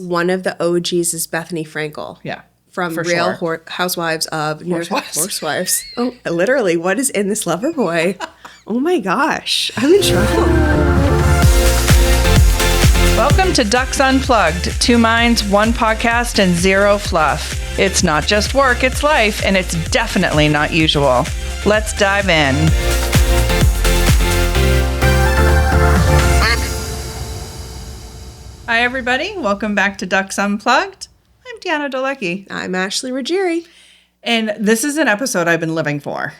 One of the OGs is Bethany Frankel. Yeah. From for Real sure. Housewives of New York. Horsewives. Oh, literally, what is in this Loverboy? Oh my gosh, I'm in trouble. Welcome to Ducks Unplugged. 2 minds, 1 podcast, and 0 fluff. It's not just work, it's life, and it's definitely not usual. Let's dive in. Hi, everybody. Welcome back to Ducks Unplugged. I'm Deanna Dolecki. I'm Ashley Ruggieri. And this is an episode I've been living for.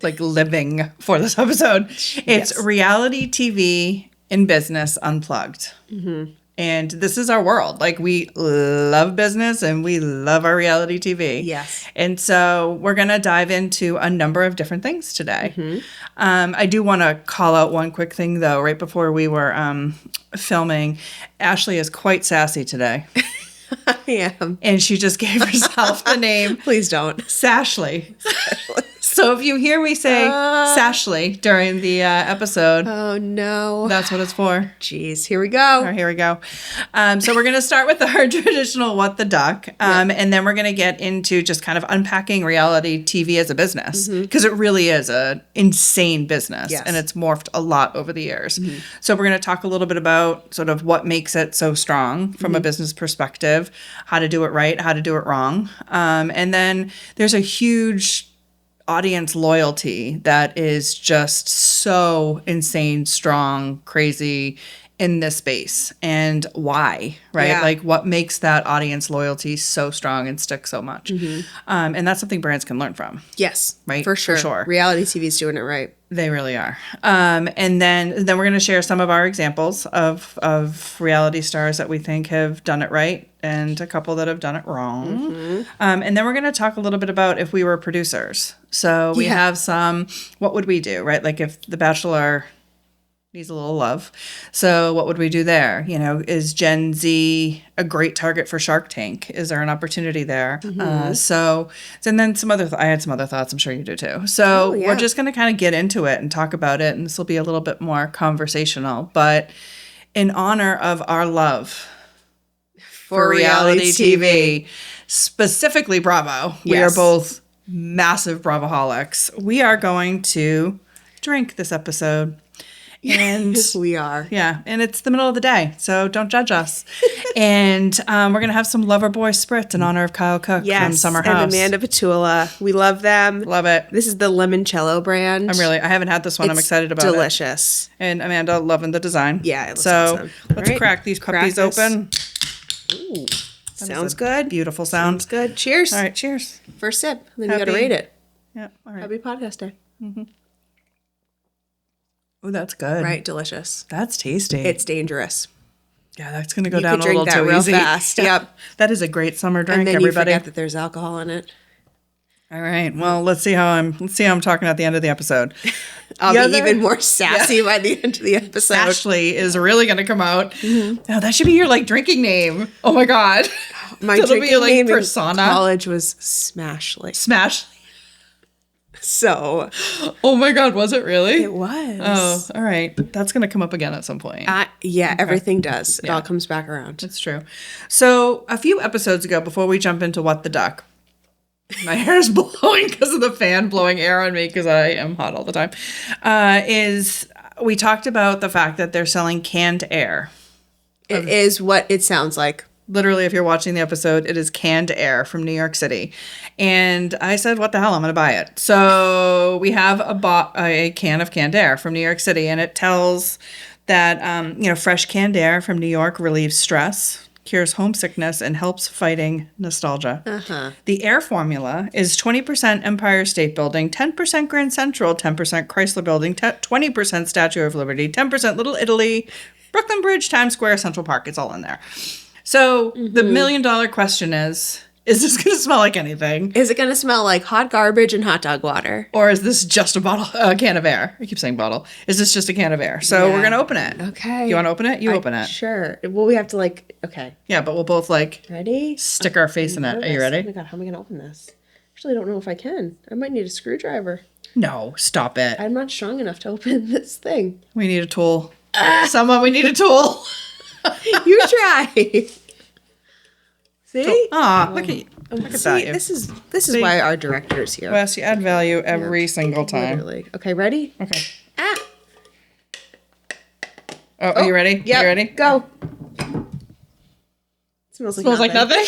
Like living for this episode. It's reality TV in business unplugged. Mm-hmm. And this is our world. Like, we love business and we love our reality TV. Yes. And so we're going to dive into a number of different things today. Mm-hmm. I do want to call out one quick thing, though. Right before we were filming, Ashley is quite sassy today. I am. And she just gave herself the name. Please don't. Sashley. So if you hear me say Sashley during the episode. Oh, no. That's what it's for. Jeez, here we go. All right, here we go. So we're going to start with our traditional What the Duck. And then we're going to get into just kind of unpacking reality TV as a business. Because it really is an insane business. Yes. And it's morphed a lot over the years. So we're going to talk a little bit about sort of what makes it so strong from a business perspective, how to do it right, how to do it wrong. And then there's a huge audience loyalty that is just so insane, strong, crazy in this space, and why, right? Yeah. Like, what makes that audience loyalty so strong and stick so much? And that's something brands can learn from. Yes, right? For sure. Reality TV's doing it right. They really are. And then we're going to share some of our examples of reality stars that we think have done it right and a couple that have done it wrong. And then we're going to talk a little bit about if we were producers. So we have some, what would we do, right? Like if The Bachelor needs a little love. So what would we do there? You know, is Gen Z a great target for Shark Tank? Is there an opportunity there? And then I had some other thoughts. I'm sure you do too. So we're just going to kind of get into it and talk about it. And this will be a little bit more conversational, but in honor of our love for reality TV, specifically Bravo. Yes. We are both massive Bravoholics. We are going to drink this episode. And we are. Yeah. And it's the middle of the day, so don't judge us. And we're going to have some Loverboy spritz in honor of Kyle Cook from Summer House. And Amanda Petula. We love them. Love it. This is the limoncello brand. I haven't had this one. I'm excited about delicious. it. And Amanda loving the design. Yeah, it looks so awesome. Let's crack these puppies open. Ooh, sounds good. Beautiful sound. Sounds good. Cheers. All right, cheers. First sip. Then you got to rate it. Yeah, all right. Happy podcast day. Oh, that's good. Right, delicious. That's tasty. It's dangerous. Yeah, that's going to go down a little too real easy. Fast. Yep. That is a great summer drink, and then everybody. You forget that there's alcohol in it. All right. Well, let's see how I'm talking at the end of the episode. I'll be even more sassy by the end of the episode. Ashley is really going to come out. Oh, that should be your drinking name. Oh my God. My drinking name persona. In college was Smashly. Smashly. So. Oh my God, was it really? It was. Oh, all right. That's going to come up again at some point. Everything does. It all comes back around. That's true. So a few episodes ago, before we jump into What the Duck, my hair is blowing because of the fan blowing air on me because I am hot all the time, we talked about the fact that they're selling canned air. It is what it sounds like. Literally, if you're watching the episode, it is canned air from New York City. And I said, what the hell? I'm going to buy it. So we have a can of canned air from New York City. And it tells that, fresh canned air from New York relieves stress, cures homesickness, and helps fighting nostalgia. The air formula is 20% Empire State Building, 10% Grand Central, 10% Chrysler Building, 20% Statue of Liberty, 10% Little Italy, Brooklyn Bridge, Times Square, Central Park. It's all in there. So the $1 million question is this going to smell like anything? Is it going to smell like hot garbage and hot dog water? Or is this just a can of air? I keep saying bottle. Is this just a can of air? So we're going to open it. Okay. You want to open it? You open it. Sure. Well, we have to okay. Yeah, but we'll both ready? Stick our face in it. Are you ready? Oh my God, how am I going to open this? Actually, I don't know if I can. I might need a screwdriver. No, stop it. I'm not strong enough to open this thing. We need a tool. We need a tool. You try. See? Look at you. Look at See, that. You. this is why our director is here. Wes, you add value every single time. Literally. Okay, ready? Okay. Ah. Oh, are you ready? Yeah. You ready? Go. Smells Like nothing.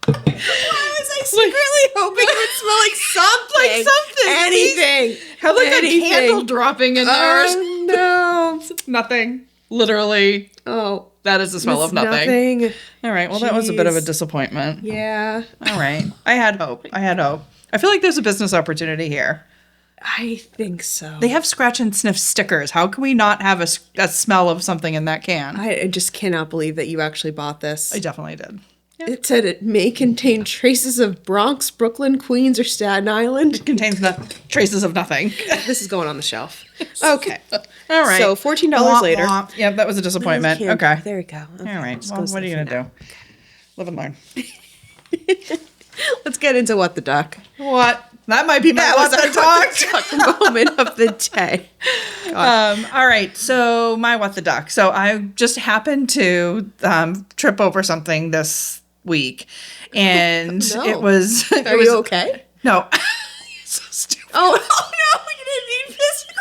I was secretly hoping it would smell like something. Like something. Anything. Have like Anything. a candle dropping in there. Oh, no. Nothing. Literally. Oh. That is the smell of nothing. All right. Well, that was a bit of a Jeez. disappointment. Yeah. All right. I had hope. I feel like there's a business opportunity here. I think so. They have scratch and sniff stickers. How can we not have a smell of something in that can? I just cannot believe that you actually bought this. I definitely did. It said it may contain traces of Bronx, Brooklyn, Queens, or Staten Island. It contains traces of nothing. This is going on the shelf. Okay. All right. So $14 later. Womp. Yep, that was a disappointment. Okay. There we go. Okay. All right. Just Well, goes what are you there going for to do? Live and learn. now. Let's get into what the duck. What? That might be my That what was the our duck. moment of the day. All right. So my what the duck. So I just happened to trip over something this week, and No. it was. Are you okay? No. So stupid. Oh, no, you didn't mean physically.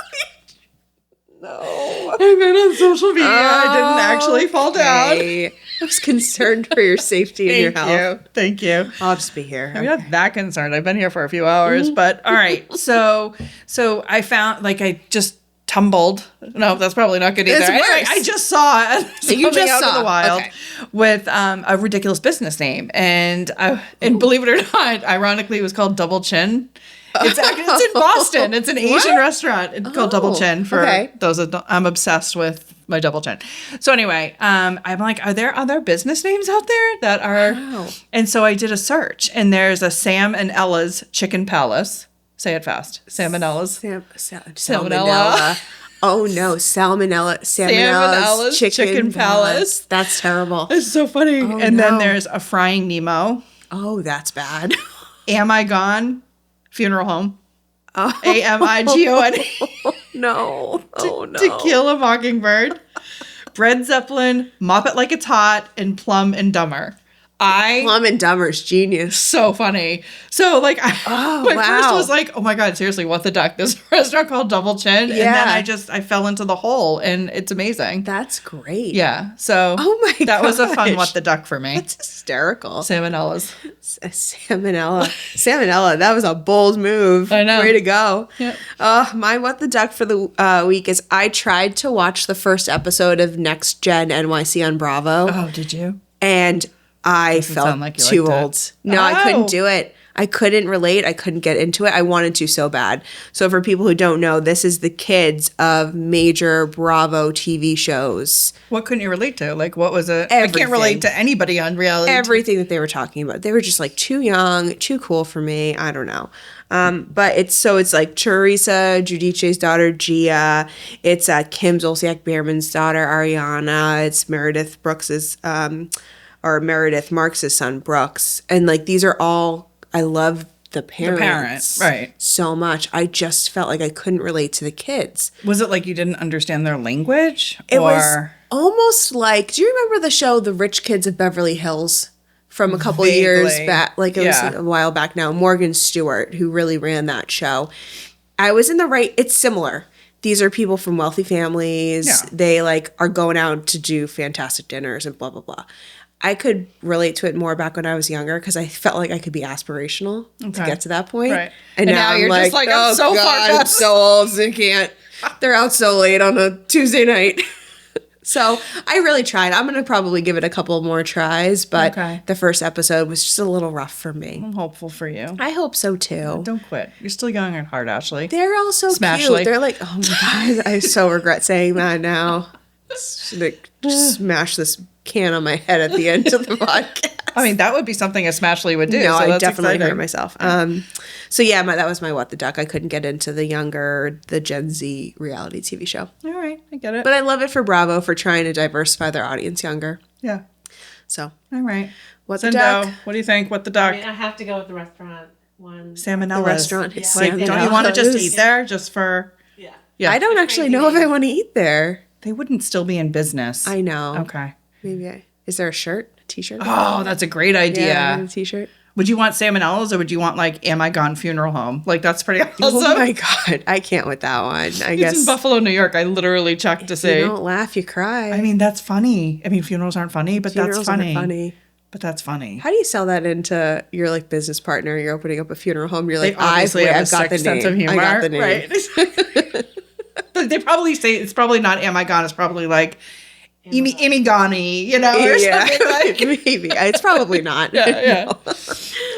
No. I've been on social media. I didn't actually fall down. Okay. I was concerned for your safety and your health. Thank you. I'll just be here. I'm not that concerned. I've been here for a few hours, but all right. So I found I just tumbled. No, that's probably not good either. It's worse. Anyway, I just saw it. You just out saw. in the wild Okay. with a ridiculous business name, and believe it or not, ironically, it was called Double Chin. It's in Boston. It's an Asian restaurant. It's called Double Chin for those that don't, I'm obsessed with my double chin. So anyway, I'm like, are there other business names out there that are? Wow. And so I did a search, and there's a Sam and Ella's Chicken Palace. Say it fast. Sam and Ella's. Salmonella. Oh no, Salmonella's Chicken Palace. That's terrible. It's so funny. Oh, and then no. there's a Frying Nemo. Oh, that's bad. Am I Gone? Funeral Home. Oh. AMIGONE. No. Oh no. To Kill a Mockingbird. Bread Zeppelin, Mop It Like It's Hot, and Plum and Dumber. Plum and Dumber's genius. So funny. So my first was like, oh my God, seriously, what the duck? This restaurant called Double Chin. Yeah. And then I fell into the hole, and it's amazing. That's great. Yeah. So that was a fun what the duck for me. That's hysterical. Salmonellas. Salmonella. That was a bold move. I know. Way to go. Yep. My what the duck for the week is I tried to watch the first episode of Next Gen NYC on Bravo. Oh, did you? And I felt sound like you too liked it. old. No, I couldn't do it. I couldn't relate. I couldn't get into it. I wanted to so bad. So for people who don't know, this is the kids of major Bravo TV shows. What couldn't you relate to? Like, what was it? Everything. I can't relate to anybody on reality. Everything that they were talking about. They were just like too young, too cool for me. I don't know. But it's like Teresa Giudice's daughter, Gia. It's Kim Zolciak-Biermann's daughter, Ariana. It's Meredith Marks' son, Brooks. And these are all, I love the parents. Right. So much. I just felt like I couldn't relate to the kids. Was it like you didn't understand their language? It was almost like, do you remember the show The Rich Kids of Beverly Hills? From a couple of years back, it was a while back now. Morgan Stewart, who really ran that show. I was in the right, it's similar. These are people from wealthy families. Yeah. They are going out to do fantastic dinners and blah, blah, blah. I could relate to it more back when I was younger because I felt like I could be aspirational to get to that point. Right. And now you're I'm just like, I'm so far God, past. I'm so old. I can't. They're out so late on a Tuesday night. So I really tried. I'm going to probably give it a couple more tries, but the first episode was just a little rough for me. I'm hopeful for you. I hope so too. Don't quit. You're still young at heart, Ashley. They're all so Smashly. cute. They're like, oh my God, I so regret saying that now. Just smash this can on my head at the end of the podcast. I mean, that would be something a Smashly would do. No, so I that's definitely exciting. hurt myself. So yeah, that was my what the duck. I couldn't get into the Gen Z reality TV show. All right, I get it. But I love it for Bravo for trying to diversify their audience younger. Yeah. So all right. what the Zindo, duck? what do you think? What the duck? I mean, I have to go with the restaurant one. Salmonella. The restaurant. Yeah. Like, don't you want to just eat there just for? Yeah. Yeah. I don't actually know if I want to eat there. They wouldn't still be in business. I know. Okay. Maybe Is there a shirt? A t-shirt? Oh, that's a great idea. Yeah, a t-shirt. Would you want salmonella's or would you want like Am I Gone Funeral Home? Like that's pretty awesome. Oh my God. I can't with that one. I guess. It's in Buffalo, New York. I literally checked to see. You don't laugh, you cry. I mean, that's funny. I mean, funerals aren't funny, but Funerals that's funny. aren't funny. But that's funny. How do you sell that into your like business partner? You're opening up a funeral home. You're like, obviously have I've got the sense of name. humor, I got the name. Right? They probably say it's probably not Am I Gone. It's probably like Imi Gani, or something like. Maybe. It's probably not. Yeah.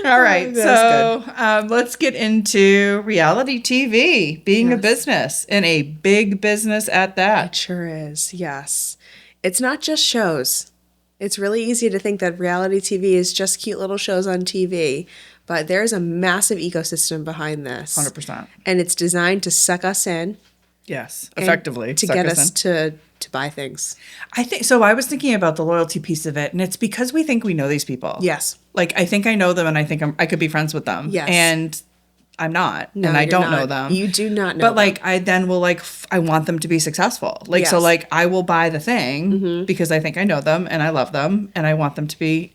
All right. That's So let's get into reality TV being a business and a big business at that. It sure is. Yes. It's not just shows. It's really easy to think that reality TV is just cute little shows on TV, but there's a massive ecosystem behind this. 100%. And it's designed to suck us in. Yes, effectively. To get us to buy things. I think so. I was thinking about the loyalty piece of it, and it's because we think we know these people. Yes. Like I think I know them, and I think I could be friends with them. Yes. And I'm not, No, and I you're don't not. know them. You do not know But them. like I then will like I want them to be successful. Like so Yes. like I will buy the thing because I think I know them and I love them and I want them to be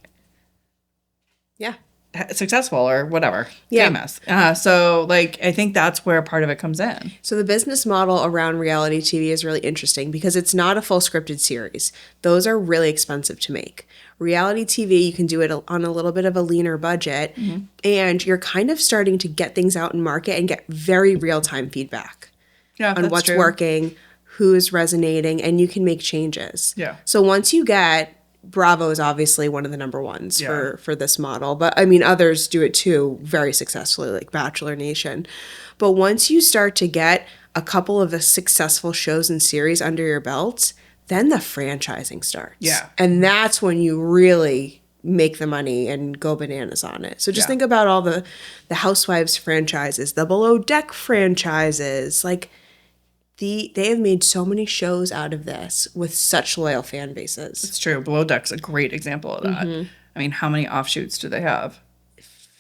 Yeah. successful or whatever, Yeah. famous. So like I think that's where part of it comes in. So the business model around reality TV is really interesting because it's not a full scripted series. Those are really expensive to make. Reality TV, you can do it on a little bit of a leaner budget, and you're kind of starting to get things out in market and get very real-time feedback Yeah, on what's working, who is resonating, and you can make changes. Yeah. So once you get Bravo is obviously one of the number ones Yeah. for this model, but I mean others do it too very successfully, like Bachelor Nation. But once you start to get a couple of the successful shows and series under your belt, then the franchising starts. Yeah. And that's when you really make the money and go bananas on it. So just think about all the Housewives franchises, the Below Deck franchises, like they have made so many shows out of this with such loyal fan bases. It's true. Below Deck's a great example of that. I mean, how many offshoots do they have?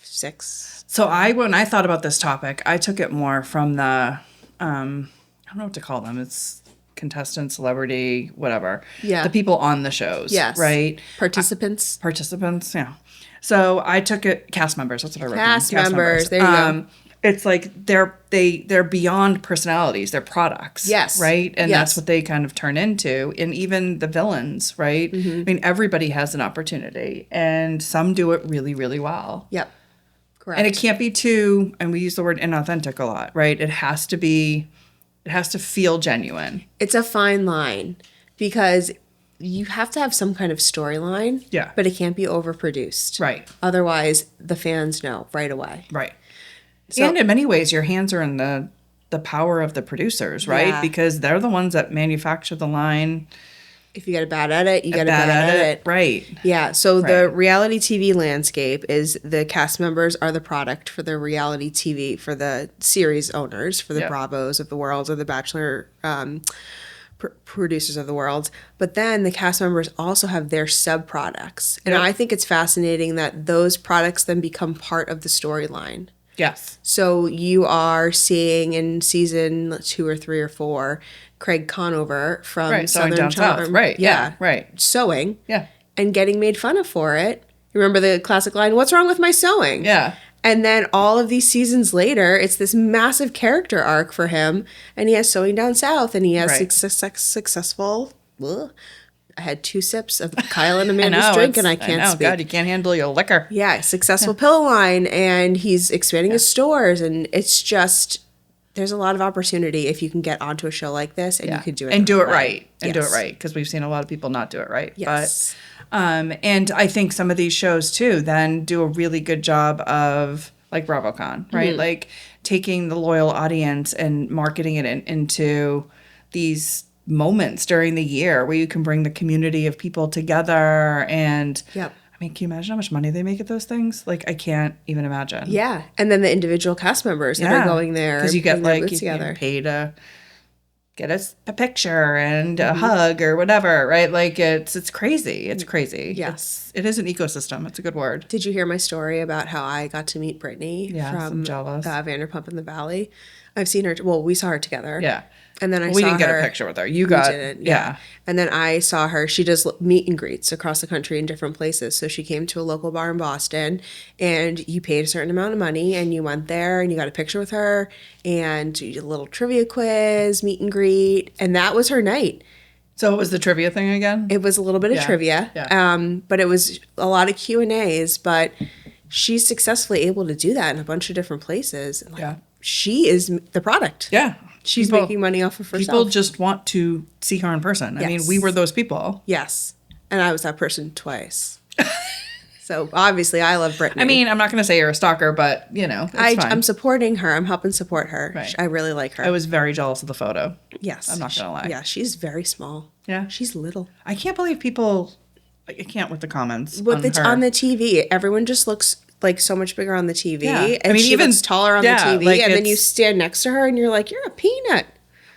6. So when I thought about this topic, I took it more from the I don't know what to call them. It's contestant, celebrity, whatever. Yeah. The people on the shows. Yes. Right? Participants. Participants, yeah. So I took it cast members. That's what I wrote. Cast members. There you go. It's like they're beyond personalities. They're products. Yes. Right? And Yes. that's what they kind of turn into. And even the villains, right? I mean, everybody has an opportunity. And some do it really, really well. Yep. Correct. And it can't be too, and we use the word inauthentic a lot, right? It has to feel genuine. It's a fine line because you have to have some kind of storyline. Yeah. But it can't be overproduced. Right. Otherwise, the fans know right away. Right. So- and in many ways, your hands are in the power of the producers, right? Yeah. Because they're the ones that manufacture the line. If you get a bad edit, you get a bad edit. Right. Yeah. So the reality TV landscape is the cast members are the product for the reality TV, for the series owners, for the Bravos of the world or the Bachelor producers of the world. But then the cast members also have their sub products. And I think it's fascinating that those products then become part of the storyline. Yes. So you are seeing in season 2 or 3 or 4, Craig Conover from Sewing Southern Down South. Charm. Right. Yeah. Right. Sewing. Yeah. And getting made fun of for it. Remember the classic line, "What's wrong with my sewing?" Yeah. And then all of these seasons later, it's this massive character arc for him. And he has Sewing Down South and he has successful. Ugh. I had 2 sips of Kyle and Amanda's drink and I can't speak. God, you can't handle your liquor. Yeah, successful pillow line, and he's expanding his stores, and it's just there's a lot of opportunity if you can get onto a show like this and you can do it and do it right. right and do it right because we've seen a lot of people not do it right. Yes. But and I think some of these shows too then do a really good job of like BravoCon, right? Like taking the loyal audience and marketing it into these moments during the year where you can bring the community of people together and Yep. I mean, can you imagine how much money they make at those things? Like, I can't even imagine. Yeah, and then the individual cast members that are going there because you get putting their like boots you pay to get a picture and a hug or whatever, right? Like it's crazy. It's crazy. Yes. It is an ecosystem. It's a good word. Did you hear my story about how I got to meet Brittany Yes, I'm from jealous. Vanderpump in the Valley? I've seen her. Well, we saw her together. Yeah. And then we didn't get a picture with her. You got didn't, yeah. And then I saw her. She does meet and greets across the country in different places. So she came to a local bar in Boston, and you paid a certain amount of money, and you went there, and you got a picture with her, and you did a little trivia quiz, meet and greet, and that was her night. So it was the trivia thing again? It was a little bit of trivia, but it was a lot of Q&As. But she's successfully able to do that in a bunch of different places. Like, she is the product. Yeah. She's making money off of herself. People just want to see her in person. Yes. I mean, we were those people. Yes. And I was that person twice. So obviously I love Brittany. I mean, I'm not going to say you're a stalker, but, you know, it's fine. I'm supporting her. I'm helping support her. Right. I really like her. I was very jealous of the photo. Yes. I'm not going to lie. Yeah, she's very small. Yeah. She's little. I can't believe people... I can't with the comments on the TV. Everyone just looks... like so much bigger on the TV, and she even looks taller on the TV, like, and then you stand next to her, and you're like, "You're a peanut."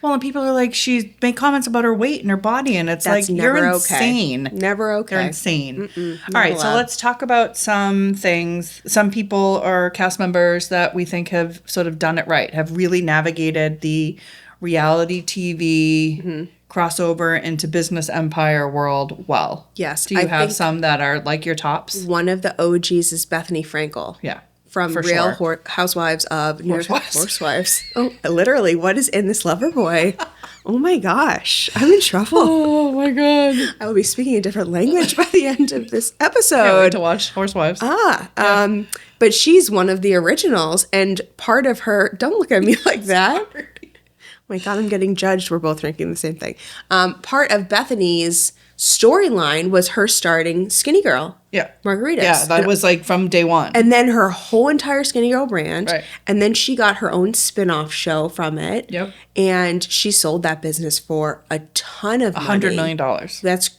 Well, and people are like, she made comments about her weight and her body, and it's like, you're insane. Never okay. You're insane. All right, so let's talk about some things. Some people or cast members that we think have sort of done it right, have really navigated the reality TV crossover into business empire world well. Yes. Do you have some that are like your tops? One of the OGs is Bethany Frankel. Yeah. From Real Housewives of New York. Horsewives. Oh, literally, what is in this Loverboy? Oh my gosh. I'm in trouble. Oh my God. I will be speaking a different language by the end of this episode. Can't wait to watch Horsewives. But she's one of the originals, and part of her, don't look at me like that. Sorry. Oh my God, I'm getting judged. We're both drinking the same thing. Part of Bethany's storyline was her starting Skinny Girl. Yeah. Margaritas. Yeah, that was like from day one. And then her whole entire Skinny Girl brand. Right. And then she got her own spin-off show from it. Yep. And she sold that business for a ton of money. $100 million. That's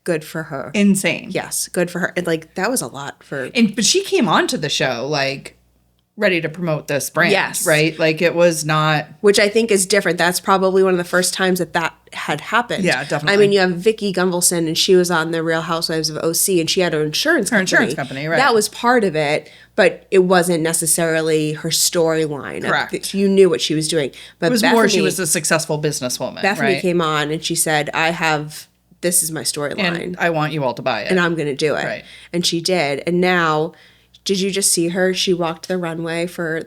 good for her. Insane. Yes, good for her. And like, that was a lot for... But she came onto the show, like... ready to promote this brand, yes. Right? Like, it was not... Which I think is different. That's probably one of the first times that had happened. Yeah, definitely. I mean, you have Vicky Gunvalson, and she was on The Real Housewives of OC, and she had her insurance company. Right. That was part of it, but it wasn't necessarily her storyline. Correct. You knew what she was doing. But it was more she was a successful businesswoman, Bethany came on, and she said, this is my storyline. And I want you all to buy it. And I'm going to do it. Right. And she did. And now... Did you just see her? She walked the runway for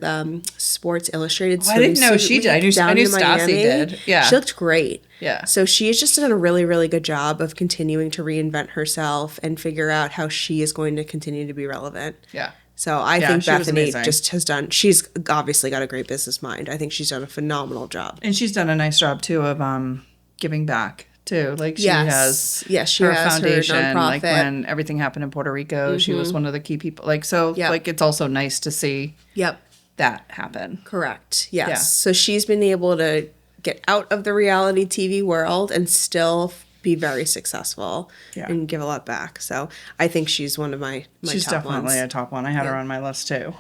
Sports Illustrated. I didn't know she did. I knew Stassi did. Yeah. She looked great. Yeah. So she has just done a really, really good job of continuing to reinvent herself and figure out how she is going to continue to be relevant. Yeah. So I think Bethany just she's obviously got a great business mind. I think she's done a phenomenal job. And she's done a nice job, too, of giving back. Too, like she has her foundation, her like when everything happened in Puerto Rico, she was one of the key people. Like like it's also nice to see that happen. Correct. Yes. Yeah. So she's been able to get out of the reality TV world and still be very successful and give a lot back. So I think she's one of my she's top definitely ones. A top one. I had her on my list too.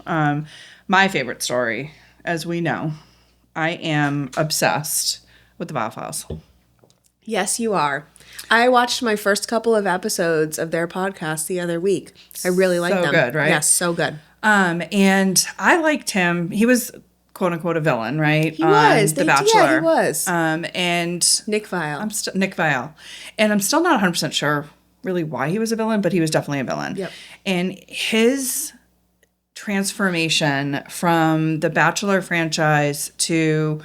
My favorite story, as we know, I am obsessed with the Viall Files. Yes, you are. I watched my first couple of episodes of their podcast the other week. I really liked them. So good, right? Yes, so good. And I liked him. He was quote unquote a villain, right? He was. The Bachelor. Yeah, he was. And Nick Viall. Nick Viall. And I'm still not 100% sure really why he was a villain, but he was definitely a villain. Yep. And his transformation from the Bachelor franchise to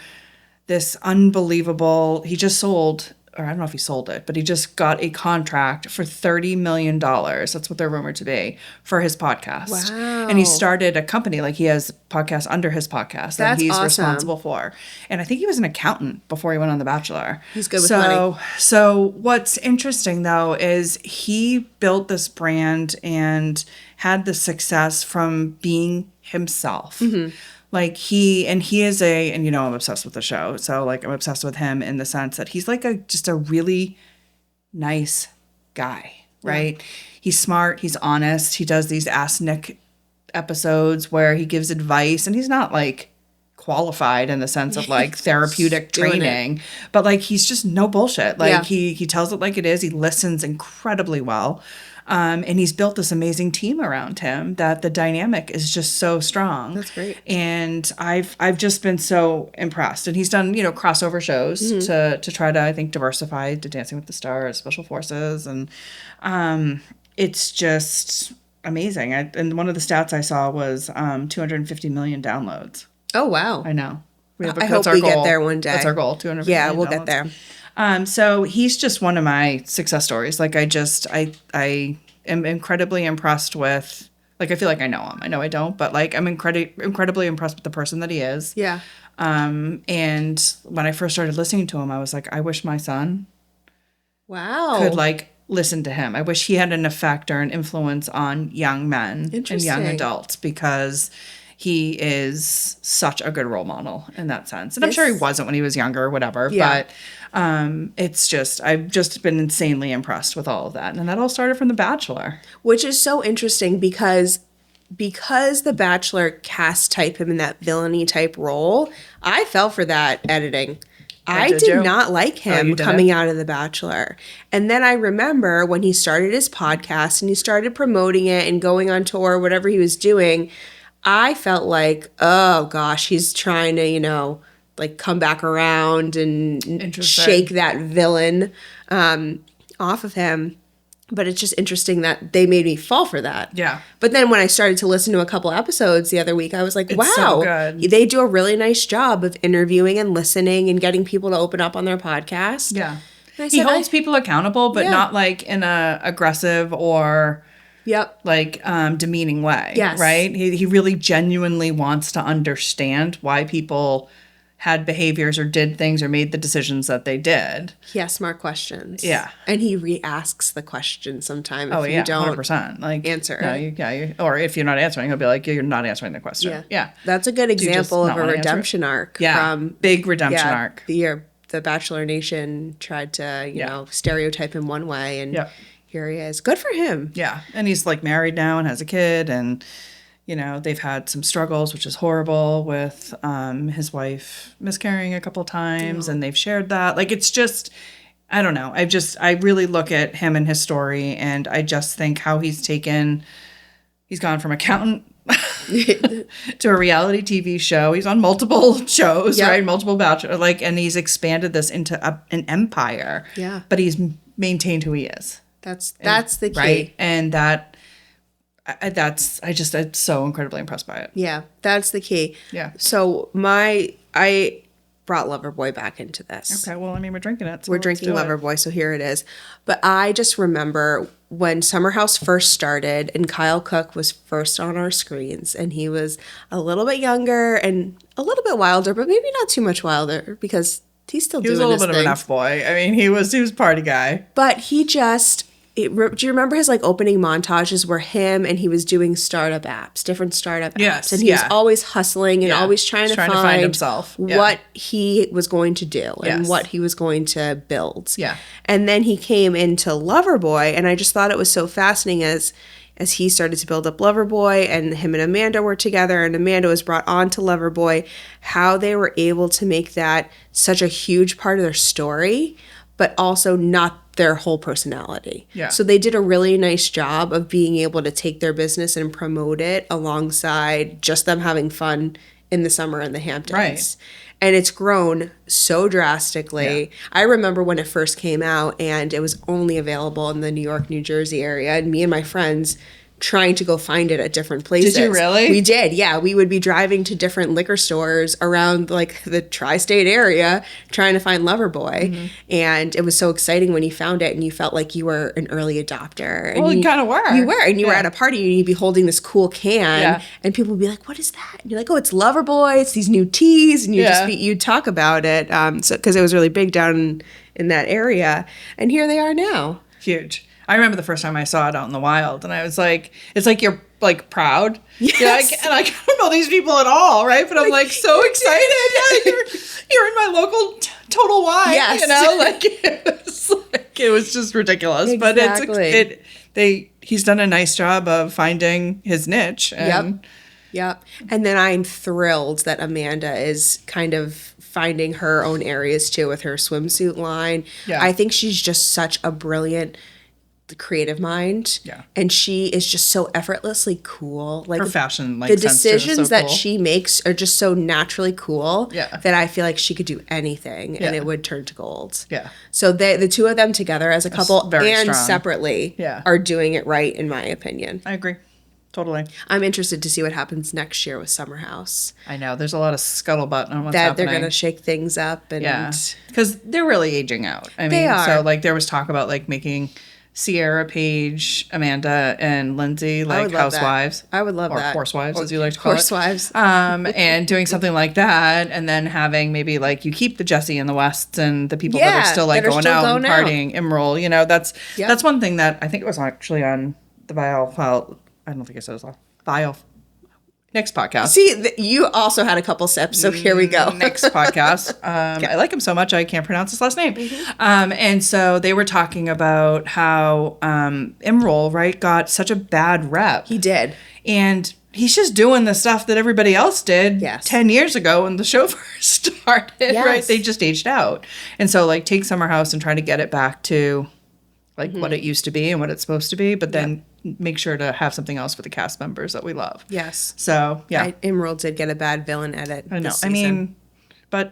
this unbelievable, he just sold, or I don't know if he sold it, but he just got a contract for $30 million. That's what they're rumored to be for his podcast. Wow. And he started a company, like he has podcasts under his podcast that he's responsible for. And I think he was an accountant before he went on The Bachelor. He's good with money. So what's interesting though is he built this brand and had the success from being himself. Mm-hmm. Like he is and you know, I'm obsessed with the show. So like I'm obsessed with him in the sense that he's like just a really nice guy, right? Yeah. He's smart. He's honest. He does these Ask Nick episodes where he gives advice and he's not like qualified in the sense of like therapeutic training, but like he's just no bullshit. Like he tells it like it is. He listens incredibly well. And he's built this amazing team around him that the dynamic is just so strong. That's great. And I've just been so impressed. And he's done, you know, crossover shows to try to, I think, diversify to Dancing with the Stars, Special Forces. And it's just amazing. And one of the stats I saw was 250 million downloads. Oh, wow. I know. I hope we get there one day. That's our goal, 250 Yeah, million we'll downloads. get there. So he's just one of my success stories. Like I am incredibly impressed with, like, I feel like I know him. I know I don't, but like I'm incredibly impressed with the person that he is. Yeah. And when I first started listening to him, I was like, I wish my son could like listen to him. I wish he had an effect or an influence on young men and young adults, because he is such a good role model in that sense. And I'm sure he wasn't when he was younger or whatever, but it's just, I've just been insanely impressed with all of that. And that all started from The Bachelor. Which is so interesting because The Bachelor cast type him in that villainy type role. I fell for that editing. I did not like him coming out of The Bachelor. And then I remember when he started his podcast and he started promoting it and going on tour, whatever he was doing, I felt like, oh gosh, he's trying to, you know, like come back around and shake that villain off of him. But it's just interesting that they made me fall for that. Yeah. But then when I started to listen to a couple episodes the other week, I was like, wow, so good. They do a really nice job of interviewing and listening and getting people to open up on their podcast. Yeah. He holds people accountable, but not like in a aggressive or like demeaning way. Yes. Right? He really genuinely wants to understand why people had behaviors or did things or made the decisions that they did. He asks smart questions. Yeah. And he re-asks the question sometime if you don't 100%. Like, answer. No, or if you're not answering, he'll be like, you're not answering the question. Yeah. That's a good example of a redemption arc. Yeah. Big redemption arc. The Bachelor Nation tried to, you know, stereotype him one way, and here he is. Good for him. Yeah. And he's like married now and has a kid, and you know, they've had some struggles, which is horrible, with his wife miscarrying a couple times, and they've shared that. Like, it's just, I don't know. I really look at him and his story, and I just think how he's gone from accountant to a reality TV show. He's on multiple shows, right? Multiple Bachelor, like, and he's expanded this into an empire. Yeah. But he's maintained who he is. That's the key. Right? And I'm so incredibly impressed by it. Yeah, that's the key. Yeah. So I brought Loverboy back into this. Okay, well, I mean, we're drinking it. So we're drinking Loverboy, so here it is. But I just remember when Summer House first started and Kyle Cook was first on our screens, and he was a little bit younger and a little bit wilder, but maybe not too much wilder because he's still doing his thing. He was a little bit of an F-boy. I mean, he was a party guy. But he just... do you remember his like opening montages where him and he was doing different startup apps, and he was always hustling and always trying to find himself, what he was going to do and what he was going to build. Yeah. And then he came into Loverboy, and I just thought it was so fascinating as he started to build up Loverboy, and him and Amanda were together, and Amanda was brought on to Loverboy, how they were able to make that such a huge part of their story, but also not their whole personality. Yeah. So they did a really nice job of being able to take their business and promote it alongside just them having fun in the summer in the Hamptons. Right. And it's grown so drastically. Yeah. I remember when it first came out and it was only available in the New York, New Jersey area, and me and my friends trying to go find it at different places. Did you really? We did, yeah. We would be driving to different liquor stores around like the tri-state area trying to find Loverboy. Mm-hmm. And it was so exciting when you found it and you felt like you were an early adopter. And you kind of were. You were. And you were at a party and you'd be holding this cool can and people would be like, what is that? And you're like, oh, it's Loverboy. It's these new teas. And you'd talk about it because it was really big down in that area. And here they are now. Huge. I remember the first time I saw it out in the wild, and I was like, it's like you're like proud. Yes. You're like, and I don't know these people at all, right? But I'm like so excited. Yeah, you're in my local Total Wine. Yes. You know, like it was just ridiculous. Exactly. But he's done a nice job of finding his niche. And Yep. And then I'm thrilled that Amanda is kind of finding her own areas too with her swimsuit line. Yeah. I think she's just such a brilliant creative mind. Yeah. And she is just so effortlessly cool. Like Her fashion, like, the sense is decisions so that cool. she makes are just so naturally cool Yeah. that I feel like she could do anything and Yeah. it would turn to gold. Yeah. So the two of them together as a couple very and strong. separately Yeah. are doing it right in my opinion. I agree. Totally. I'm interested to see what happens next year with Summer House. I know. There's a lot of scuttlebutt on what's That happening. they're going to shake things up. And Yeah. Because they're really aging out. I mean, They are. so, like, there was talk about, like, making Sierra, Paige, Amanda, and Lindsay, like, would love that. housewives. I would love or that. horsewives, as you like to call Horsewives. it. And doing something like that, and then having maybe, like, you keep the Jesse and the Wests and the people that Yeah, are still, like, that are going still out going and out. partying, Emerald, you know, that's Yep. one thing that I think it was actually on the Vile, I don't think it says Vile, next podcast. See, you also had a couple sips, so here we go. Next podcast. I like him so much I can't pronounce his last name. And so they were talking about how Emerald, right, got such a bad rep. He did. And he's just doing the stuff that everybody else did Yes. 10 years ago when the show first started, Yes. right? They just aged out. And so, like, take Summer House and try to get it back to, like, what it used to be and what it's supposed to be, but then make sure to have something else for the cast members that we love. Yes. So, yeah. Emerald did get a bad villain edit. I know. this I season. mean,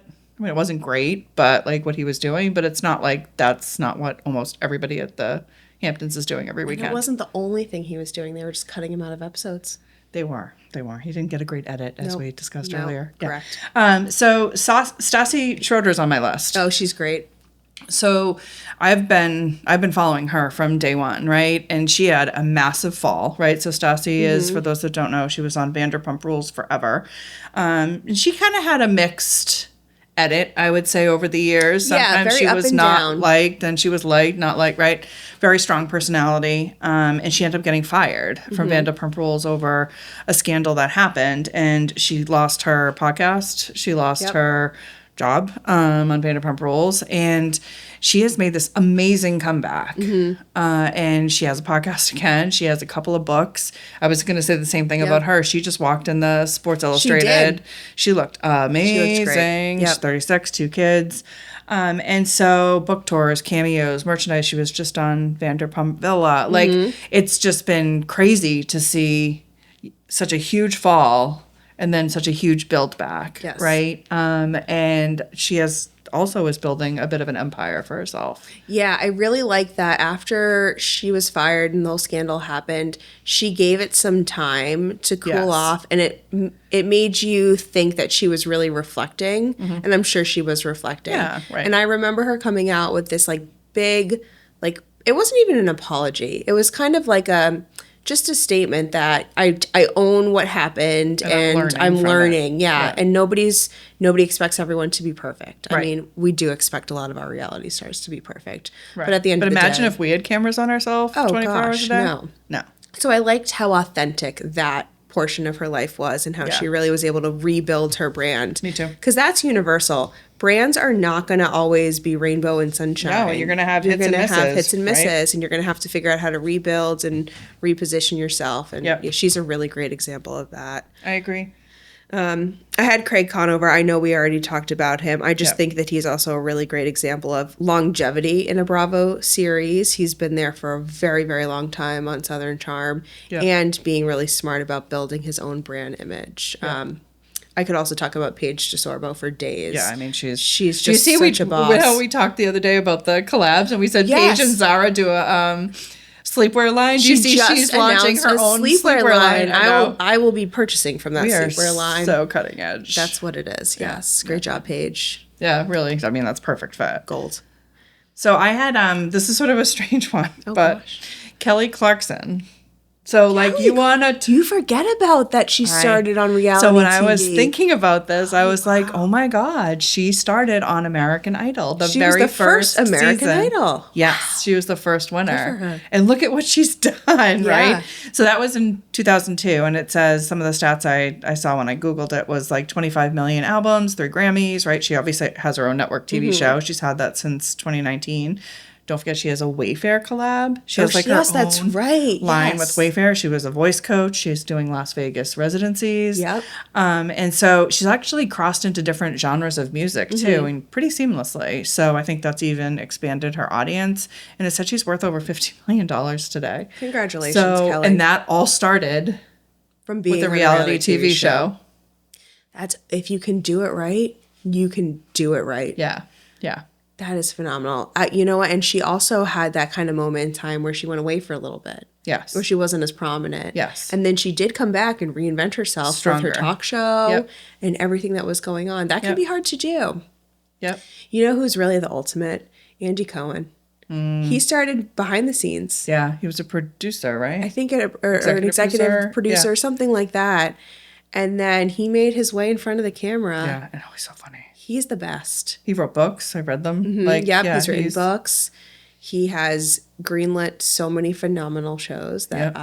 it wasn't great, but, like, what he was doing, but it's not like that's not what almost everybody at the Hamptons is doing every And weekend. it wasn't the only thing he was doing. They were just cutting him out of episodes. They were. He didn't get a great edit, as Nope. we discussed No, earlier. correct. So Stassi Schroeder's on my list. Oh, she's great. So I've been following her from day one, right? And she had a massive fall, right? So Stassi is, for those that don't know, she was on Vanderpump Rules forever. And she kind of had a mixed edit, I would say, over the years. Yeah, Sometimes very she up was and not down. liked, then she was liked, not liked, right? Very strong personality. And she ended up getting fired from Vanderpump Rules over a scandal that happened. And she lost her podcast. She lost her job on Vanderpump Rules, and she has made this amazing comeback. And she has a podcast again. She has a couple of books. I was going to say the same thing about her. She just walked in the Sports Illustrated. She looked amazing. great. Yep. She's 36, 2 kids. And so book tours, cameos, merchandise. She was just on Vanderpump Villa. Like, it's just been crazy to see such a huge fall and then such a huge build back, Yes. right? And she is building a bit of an empire for herself. Yeah, I really like that after she was fired and the whole scandal happened, she gave it some time to cool Yes. off, and it made you think that she was really reflecting, and I'm sure she was reflecting. Yeah, right. And I remember her coming out with this like big, like it wasn't even an apology. It was kind of like just a statement that I own what happened and I'm learning. Yeah. And nobody expects everyone to be perfect. I Right. mean, we do expect a lot of our reality stars to be perfect. Right. But at the end of the imagine day, if we had cameras on ourselves 24 hours a day. No. So I liked how authentic that portion of her life was and how she really was able to rebuild her brand. Me too. Because that's universal. Brands are not going to always be rainbow and sunshine. No, you're going to have hits and misses. Have hits and misses, right? and you're going to have to figure out how to rebuild and reposition yourself. And yeah, she's a really great example of that. I agree. I had Craig Conover. I know we already talked about him. I just think that he's also a really great example of longevity in a Bravo series. He's been there for a very, very long time on Southern Charm and being really smart about building his own brand image. I could also talk about Paige DeSorbo for days. Yeah, I mean, she's just such a boss. We talked the other day about the collabs, and we said Paige and Zara do a sleepwear line. Do you see she's launching her own sleepwear line? I will be purchasing from that sleepwear line. So cutting edge. That's what it is. Yes. Great job, Paige. Yeah, really. I mean, that's perfect fit. Gold. So I had this is sort of a strange one, but gosh. Kelly Clarkson. So, like, you want to... You forget about that she started on reality So when TV. I was thinking about this, I was like, oh my God, she started on American Idol. She was the first American season. Idol. Yes, she was the first winner. for her. And look at what she's done, right? So that was in 2002, and it says some of the stats I saw when I Googled it was like 25 million albums, 3 Grammys, right? She obviously has her own network TV show. She's had that since 2019. Don't forget she has a Wayfair collab. She Oh, has like her yes, that's own right. line Yes. with Wayfair. She was a voice coach. She's doing Las Vegas residencies. Yep. And so she's actually crossed into different genres of music too, and pretty seamlessly. So I think that's even expanded her audience. And it said she's worth over $50 million today. Congratulations, So, Kelly. and that all started From being with a on reality TV show. That's, if you can do it right, you can do it right. Yeah. Yeah. That is phenomenal. You know what? And she also had that kind of moment in time where she went away for a little bit. Yes. Where she wasn't as prominent. Yes. And then she did come back and reinvent herself Stronger. with her talk show Yep. and everything that was going on. That can Yep. be hard to do. Yep. You know who's really the ultimate? Andy Cohen. He started behind the scenes. Yeah. He was a producer, right? I think or an executive producer Yeah. or something like that. And then he made his way in front of the camera. Yeah. And oh, he's so funny. He's the best. He wrote books. I read them. He's written books. He has greenlit so many phenomenal shows that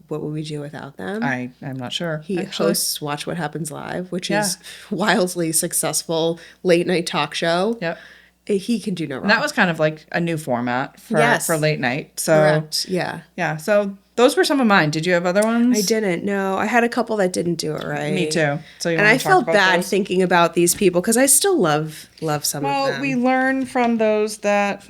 what would we do without them? I'm not sure. He actually. hosts Watch What Happens Live, which is wildly successful late night talk show. Yep. He can do no wrong. And that was kind of like a new format for late night. So correct. Yeah. yeah. So those were some of mine. Did you have other ones? I didn't. No, I had a couple that didn't do it right. Me too. So And I felt bad thinking about these people because I still love some of them. Well, we learn from those that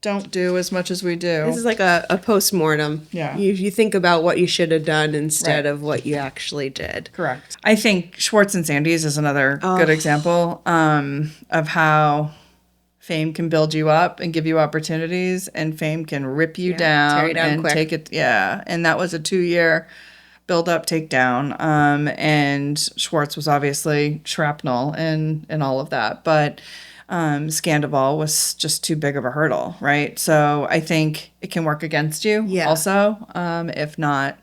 don't do as much as we do. This is like a post-mortem. Yeah. You think about what you should have done instead Right. of what you actually did. Correct. I think Schwartz and Sandy's is another good example of how fame can build you up and give you opportunities, and fame can rip you down, tear you down and quick. take it. Yeah. And that was a 2-year build up, take down. And Schwartz was obviously shrapnel and all of that. But Scandival was just too big of a hurdle, right? So I think it can work against you also, if not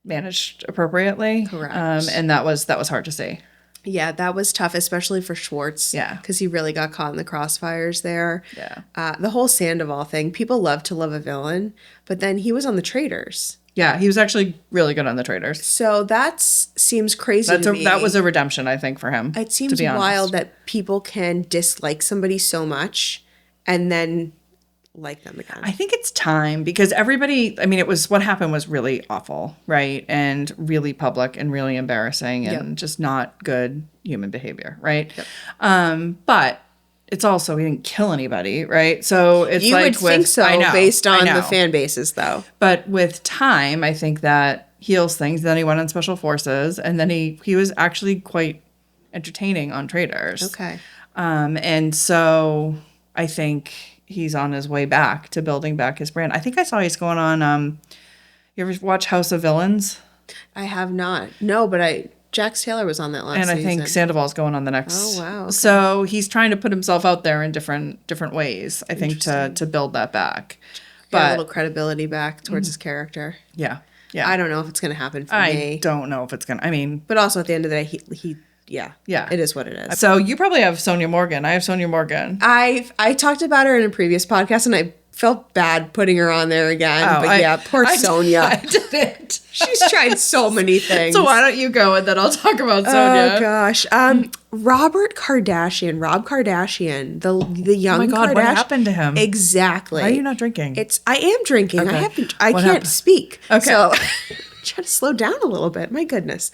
managed appropriately. Correct. And that was hard to see. Yeah, that was tough, especially for Schwartz. Yeah. Because he really got caught in the crossfires there. Yeah. The whole Sandoval thing, people love to love a villain, but then he was on the Traitors. Yeah, he was actually really good on the Traitors. So that seems crazy to me. That was a redemption, I think, for him. It seems to be honest. wild that people can dislike somebody so much and then like them again. I think it's time because everybody, I mean, what happened was really awful, right? And really public and really embarrassing and just not good human behavior, right? Yep. But it's also, he didn't kill anybody, right? So it's you like would think so, I know, based on I know. the fan bases, though. But with time, I think that heals things. Then he went on Special Forces, and then he was actually quite entertaining on Traitors. Okay. And so I think he's on his way back to building back his brand. I think I saw he's going on. You ever watch House of Villains? I have not. No, but Jax Taylor was on that last season. And I think Sandoval's going on the next. Oh, wow. Okay. So he's trying to put himself out there in different ways, I think, to build that back. Get a But little credibility back towards his character. yeah. Yeah. I don't know if it's going to happen for I me. don't know if it's going to, I mean. But also at the end of the day, he yeah, it is what it is. So you probably have Sonia Morgan. I have Sonia Morgan. I talked about her in a previous podcast, and I felt bad putting her on there again. But poor Sonia. I didn't. She's tried so many things. So why don't you go and then I'll talk about Sonia. Oh gosh, Rob Kardashian, the young. Oh my God, Kardashian. what happened to him? Exactly. Why are you not drinking? I am drinking. Okay. I What can't happened? speak. Okay. So try to slow down a little bit. My goodness.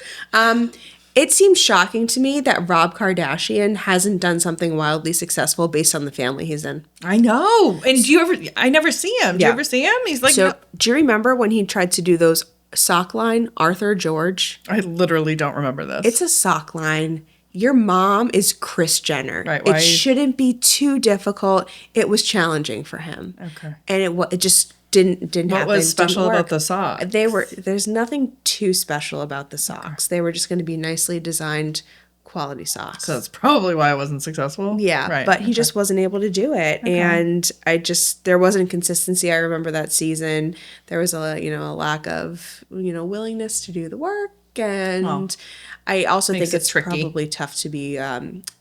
It seems shocking to me that Rob Kardashian hasn't done something wildly successful based on the family he's in. I know. And I never see him. Do you Yeah. ever see him? He's like, So, do you remember when he tried to do those sock line, Arthur George? I literally don't remember this. It's a sock line. Your mom is Kris Jenner. Right, It shouldn't be too difficult. It was challenging for him. Okay. And it just didn't happen. What was special Didn't about work. the socks? There's nothing too special about the socks. They were just going to be nicely designed quality socks. So that's probably why I wasn't successful. Yeah, Right. but he just wasn't able to do it. And there wasn't consistency. I remember that season. There was a lack of, willingness to do the work. and I also think Makes it it's tricky. probably tough to be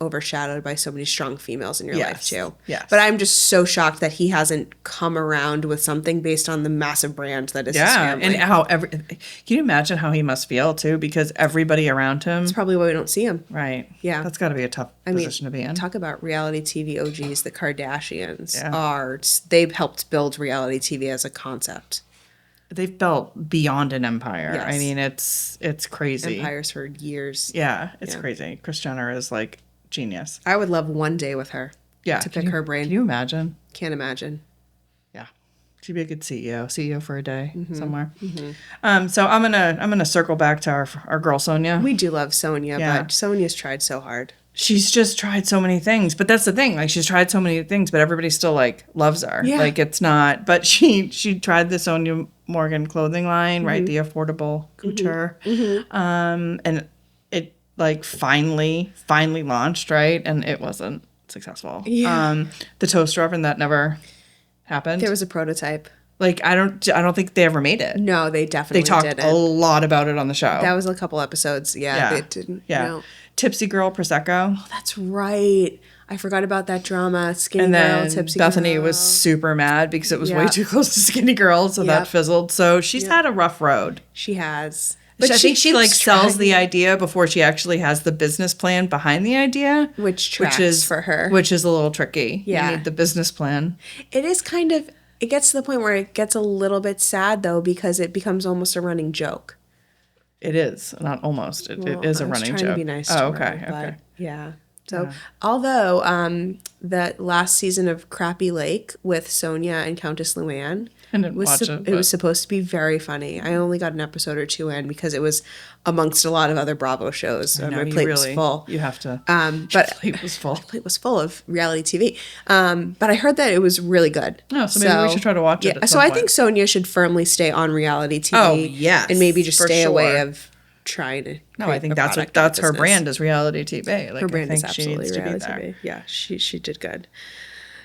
overshadowed by so many strong females in your life too. Yes. But I'm just so shocked that he hasn't come around with something based on the massive brand that is his family. And how can you imagine how he must feel too? Because everybody around him. That's probably why we don't see him. Right. Yeah. That's got to be a tough position to be in. Talk about reality TV OGs. The Kardashians they've helped build reality TV as a concept. They've built beyond an empire. Yes. I mean, it's crazy. Empires for years. Yeah, it's crazy. Kris Jenner is like genius. I would love one day with her. Yeah. To pick her brain. Can you imagine? Can't imagine. Yeah. She'd be a good CEO for a day somewhere. So I'm gonna circle back to our girl Sonia. We do love Sonia, but Sonia's tried so hard. She's just tried so many things, but that's the thing. Like she's tried so many things, but everybody still like loves her. Yeah. Like it's not. But she tried the Sonia Morgan clothing line, right? The affordable couture, and it like finally launched, right? And it wasn't successful. Yeah. The toaster oven that never happened. There was a prototype. Like I don't think they ever made it. No, they definitely They talked didn't. a lot about it on the show. That was a couple episodes. Yeah, they didn't. Yeah. No. Tipsy Girl Prosecco. Oh, that's right. I forgot about that drama. Skinny And Girl, then Tipsy Bethany Girl. was super mad because it was way Yep. too close to Skinny Girl, so that Yep. fizzled. So she's had a rough road. She has. But I think she like keeps sells trying, the idea before she actually has the business plan behind the idea, which tracks for her. which is a little tricky. Yeah. You need the business plan. It is kind of. It gets to the point where it gets a little bit sad though because it becomes almost a running joke. It is not almost. It is a running I was trying joke. to be nice to her, okay. but yeah. So although that last season of Crappy Lake with Sonia and Countess Luann I didn't watch it. it was supposed to be very funny. I only got an episode or two in because it was amongst a lot of other Bravo shows. No, My plate was full. You have to. But plate was full. my plate was full of reality TV. But I heard that it was really good. Oh, so maybe we should try to watch it. Yeah, at so some I point. think Sonia should firmly stay on reality TV. Oh, yes, and maybe just for stay away sure. of trying to. No, create I think a that's product that's her business. brand is reality TV. Like Her brand I is think she absolutely needs to be reality there. TV. Yeah, she did good.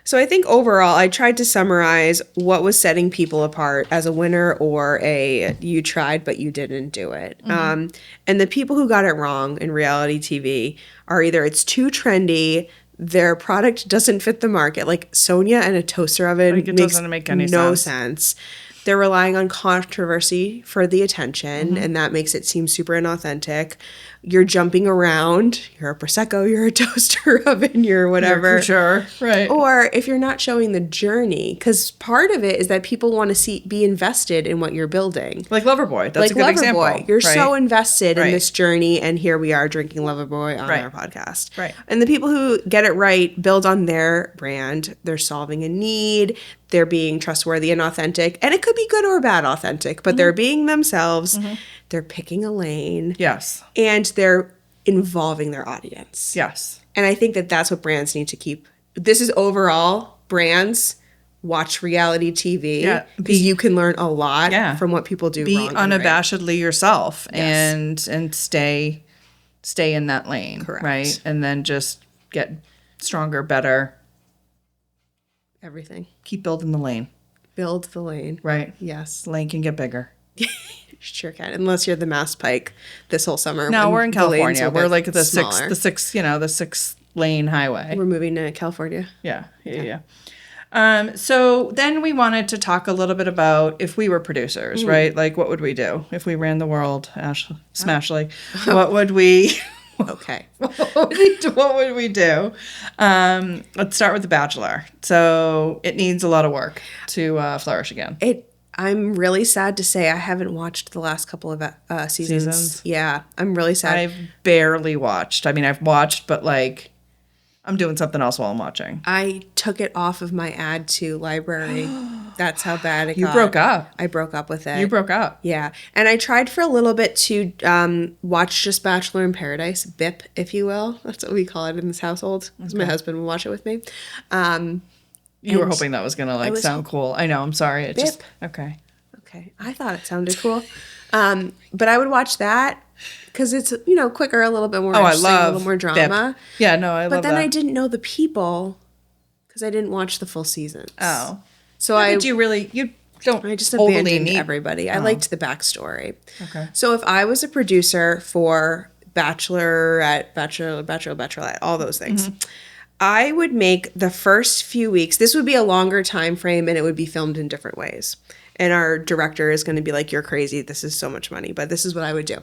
So I think overall, I tried to summarize what was setting people apart as a winner or a you tried but you didn't do it. Mm-hmm. And the people who got it wrong in reality TV are either it's too trendy, their product doesn't fit the market, like Sonia and a toaster oven Like, it makes doesn't make any no sense. sense. They're relying on controversy for the attention, Mm-hmm. and that makes it seem super inauthentic. You're jumping around. You're a Prosecco, you're a toaster oven, you're whatever. For sure, right? Or if you're not showing the journey, because part of it is that people want to be invested in what you're building. Like Loverboy, that's Like a good example. Loverboy, you're right? so invested in Right. this journey, and here we are drinking Loverboy on Right. our podcast. Right. And the people who get it right build on their brand. They're solving a need. They're being trustworthy and authentic, and it could be good or bad authentic, but they're being themselves. They're picking a lane, Yes, and they're involving their audience. yes. And I think that that's what brands need to keep. This is overall brands watch reality TV Yeah, because you can learn a lot Yeah. from what people do. Be wrong and right. unabashedly yourself Yes. and stay in that lane, Correct. right? And then just get stronger, better. Everything. Keep building the lane, Build the lane. right? Yes, The lane can get bigger. sure can. Unless you're the Mass Pike this whole summer. No, when we're in the lanes California. will We're get like the smaller. six lane highway. We're moving to California. Yeah. So then we wanted to talk a little bit about if we were producers, right? Like, what would we do if we ran the world, Smashly? What would we? Okay. What would we do? Let's start with The Bachelor. So it needs a lot of work to flourish again. I'm really sad to say I haven't watched the last couple of seasons. Yeah, I'm really sad. I've barely watched. I mean, I've watched, but like, I'm doing something else while I'm watching. I took it off of my add to library. That's how bad it got. You broke up. I broke up with it. You broke up. Yeah. And I tried for a little bit to watch just Bachelor in Paradise, BIP, if you will. That's what we call it in this household. 'Cause my husband would watch it with me. You were And hoping that was gonna like was sound cool. I know. I'm sorry. It just okay. Okay. I thought it sounded cool. But I would watch that because it's, quicker, a little bit more Oh, I interesting, love a little more drama. Bip. Yeah, no, I But love then that. I didn't know the people because I didn't watch the full seasons. Oh, So yeah, but you really don't I just totally abandoned need everybody. I liked the backstory. Okay. So if I was a producer for Bachelorette, all those things, I would make the first few weeks, this would be a longer time frame and it would be filmed in different ways. And our director is going to be like, you're crazy. This is so much money. But this is what I would do.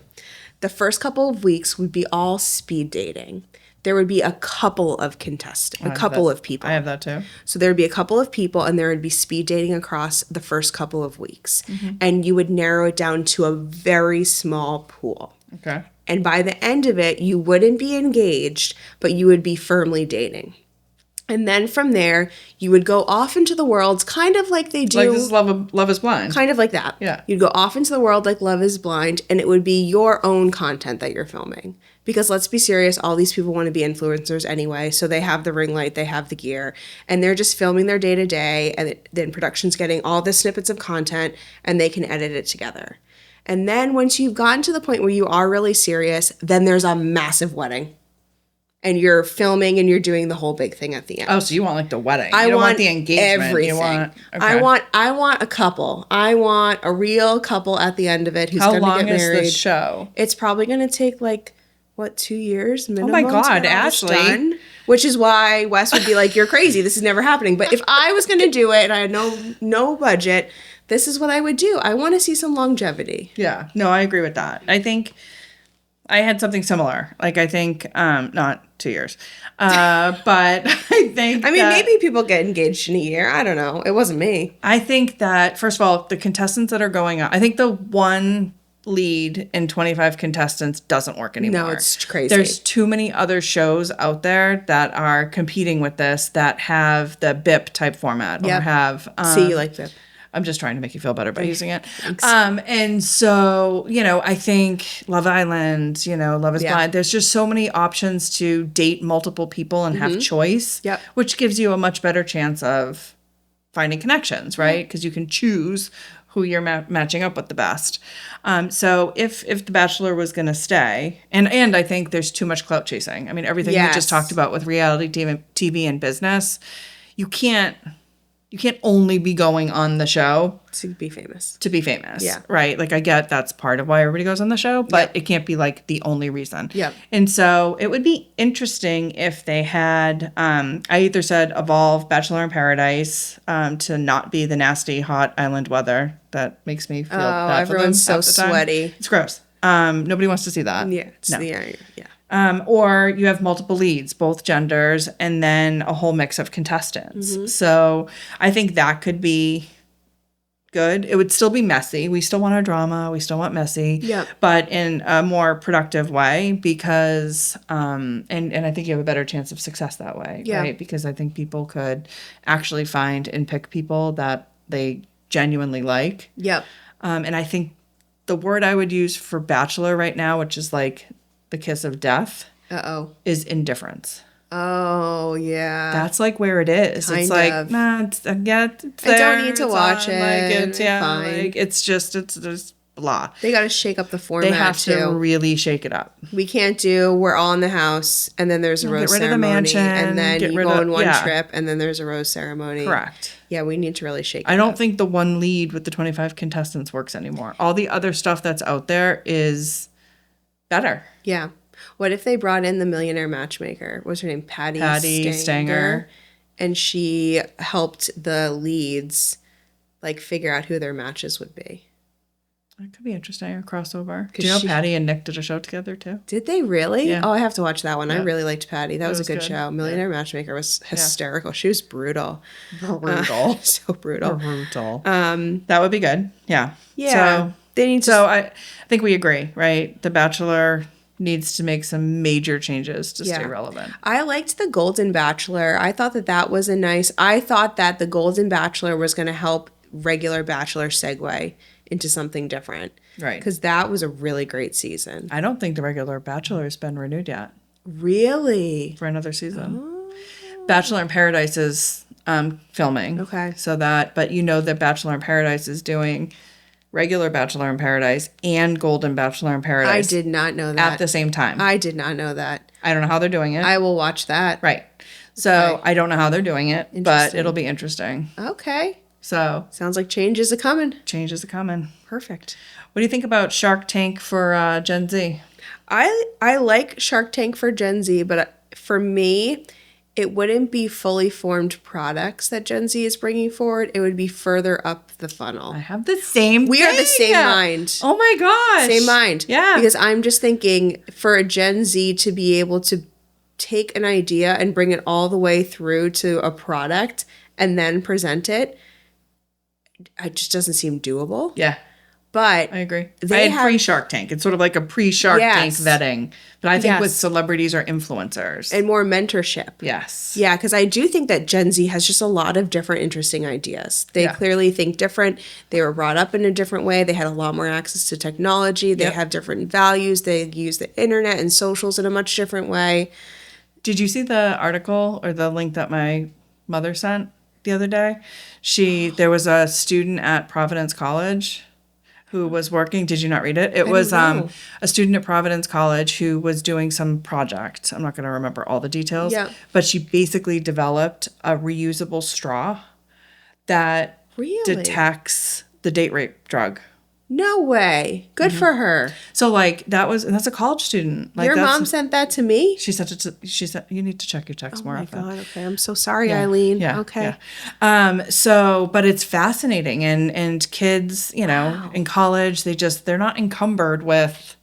The first couple of weeks would be all speed dating. There would be a couple of contestants, a couple of people. I have that too. So there would be a couple of people and there would be speed dating across the first couple of weeks. And you would narrow it down to a very small pool. Okay. And by the end of it, you wouldn't be engaged, but you would be firmly dating. And then from there, you would go off into the world, kind of like they do. Like this is Love is Blind. Kind of like that. Yeah. You'd go off into the world like Love is Blind, and it would be your own content that you're filming. Because let's be serious, all these people want to be influencers anyway, so they have the ring light, they have the gear, and they're just filming their day-to-day, and then production's getting all the snippets of content, and they can edit it together. And then once you've gotten to the point where you are really serious, then there's a massive wedding. And you're filming and you're doing the whole big thing at the end. Oh, so you want like the wedding. I you don't want the engagement. Everything. You want, okay. I want a couple. I want a real couple at the end of it who's going to get married. How long is the show? It's probably going to take 2 years minimum. Oh my God, Ashley. Done, which is why Wes would be like, you're crazy. This is never happening. But if I was going to do it and I had no budget, this is what I would do. I want to see some longevity. Yeah. No, I agree with that. I think I had something similar. I think, not 2 years. But I think maybe people get engaged in a year. I don't know. It wasn't me. I think that, first of all, the contestants that are going on, I think the one lead in 25 contestants doesn't work anymore. No, it's crazy. There's too many other shows out there that are competing with this that have the BIP type format or have... See, you like BIP. I'm just trying to make you feel better by using it. And so, I think Love Island, Love is Blind. There's just so many options to date multiple people and have choice, which gives you a much better chance of finding connections, right? Because you can choose who you're matching up with the best. So if The Bachelor was going to stay, and I think there's too much clout chasing. I mean, everything we just talked about with reality TV and business, you can't only be going on the show to be famous. Yeah. Right. I get that's part of why everybody goes on the show, but it can't be the only reason. Yeah. And so it would be interesting if they had, I either said evolve Bachelor in Paradise to not be the nasty hot island weather that makes me feel bad everyone's for them so half the time. sweaty. It's gross. Nobody wants to see that. Yeah. Or you have multiple leads, both genders, and then a whole mix of contestants. So I think that could be good. It would still be messy. We still want our drama. We still want messy. Yeah. But in a more productive way because, and I think you have a better chance of success that way, right? Because I think people could actually find and pick people that they genuinely like. Yep. And I think the word I would use for Bachelor right now, which is the kiss of death, is indifference. Oh, yeah. That's where it is. Kind it's of. Nah, it's there. I don't need to watch on, it. It's fine. it's just blah. They got to shake up the format, They have too. to really shake it up. We can't do, we're all in the house, and then there's a rose ceremony. Get rid of the mansion. And then you go on one trip, and then there's a rose ceremony. Correct. Yeah, we need to really shake it up. I don't think the one lead with the 25 contestants works anymore. All the other stuff that's out there is better. Yeah. What if they brought in the millionaire matchmaker? What's her name? Patty Stanger. And she helped the leads figure out who their matches would be. That could be interesting, a crossover. Do you know Patty and Nick did a show together too? Did they really? Yeah. Oh, I have to watch that one. Yeah. I really liked Patty. That was a good show. Millionaire Matchmaker was hysterical. She was brutal. So brutal. That would be good. Yeah. Yeah. So I think we agree, right? The Bachelor needs to make some major changes to stay relevant. I liked the Golden Bachelor. I thought that was I thought that the Golden Bachelor was going to help regular Bachelor segue into something different. Right. Because that was a really great season. I don't think the regular Bachelor has been renewed yet. Really? For another season. Oh. Bachelor in Paradise is filming. Okay. But that Bachelor in Paradise is doing regular Bachelor in Paradise and Golden Bachelor in Paradise. I did not know that. At the same time. I did not know that. I don't know how they're doing it. I will watch that. Right. So I don't know how they're doing it, but it'll be interesting. Okay. So sounds like change is a-coming. Change is a-coming. Perfect. What do you think about Shark Tank for Gen Z? I like Shark Tank for Gen Z, but for me, it wouldn't be fully formed products that Gen Z is bringing forward. It would be further up the funnel. I have the same We thing. are the same mind. Oh my gosh. Same mind. Yeah. Because I'm just thinking for a Gen Z to be able to take an idea and bring it all the way through to a product and then present it, it just doesn't seem doable. Yeah. But I agree. I had pre-Shark Tank. It's sort of like a pre-Shark Tank vetting. But I think with celebrities or influencers. And more mentorship. Yes. Yeah, because I do think that Gen Z has just a lot of different interesting ideas. They clearly think different. They were brought up in a different way. They had a lot more access to technology. They have different values. They use the internet and socials in a much different way. Did you see the article or the link that my mother sent the other day? There was a student at Providence College who was working. Did you not read it? It was a student at Providence College who was doing some project. I'm not going to remember all the details. Yeah. But she basically developed a reusable straw that detects the date rape drug. No way. Good for her. So that's a college student. Your mom sent that to me? She said you need to check your text more often. Oh my God. Okay. I'm so sorry, Eileen. Yeah. Okay. Yeah. But it's fascinating and kids, in college, they're not encumbered with